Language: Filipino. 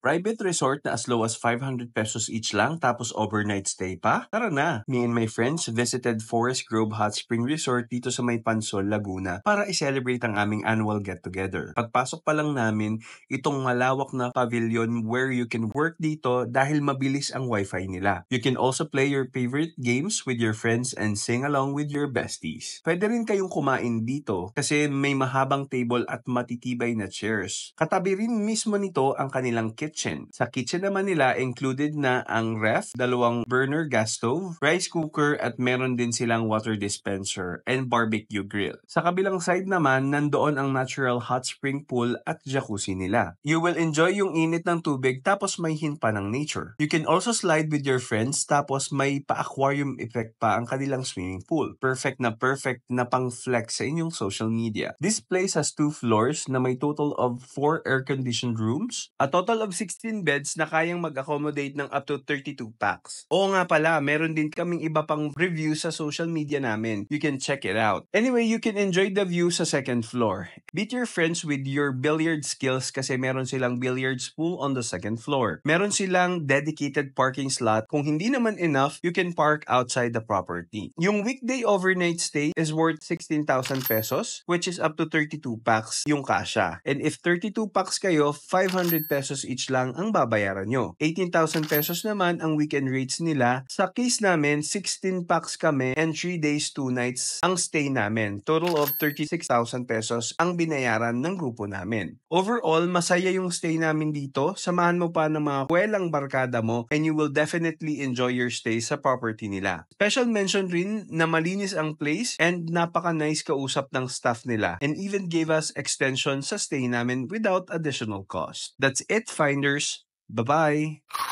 Private resort na as low as 500 pesos each lang tapos overnight stay pa? Tara na! Me and my friends visited Forest Grove Hot Spring Resort dito sa May Pansol, Laguna para i-celebrate ang aming annual get-together. Pagpasok pa lang namin, itong malawak na pavilion where you can work dito dahil mabilis ang wifi nila. You can also play your favorite games with your friends and sing along with your besties. Pwede rin kayong kumain dito kasi may mahabang table at matitibay na chairs. Katabi rin mismo nito ang kanilang kitchen. Sa kitchen naman nila included na ang ref, 2 burner gas stove, rice cooker at meron din silang water dispenser and barbecue grill. Sa kabilang side naman, nandoon ang natural hot spring pool at jacuzzi nila. You will enjoy yung init ng tubig tapos may hint pa ng nature. You can also slide with your friends tapos may pa-aquarium effect pa ang kanilang swimming pool. Perfect na pang-flex sa inyong social media. This place has 2 floors na may total of 4 air-conditioned rooms, a total of 16 beds na kayang mag-accommodate ng up to 32 packs. Oo nga pala, meron din kaming iba pang review sa social media namin. You can check it out. Anyway, you can enjoy the view sa second floor. Beat your friends with your billiard skills kasi meron silang billiards pool on the second floor. Meron silang dedicated parking slot. Kung hindi naman enough, you can park outside the property. Yung weekday overnight stay is worth 16,000 pesos, which is up to 32 packs yung kasha. And if 32 packs kayo, 500 pesos each lang ang babayaran nyo. 18,000 pesos naman ang weekend rates nila. Sa case namin, 16 packs kami and 3 days, 2 nights ang stay namin. Total of 36,000 pesos ang binayaran ng grupo namin. Overall, masaya yung stay namin dito. Samahan mo pa ng mga kwelang barkada mo and you will definitely enjoy your stay sa property nila. Special mention rin na malinis ang place and napaka-nice kausap ng staff nila and even gave us extension sa stay namin without additional cost. That's it, finders. Bye-bye!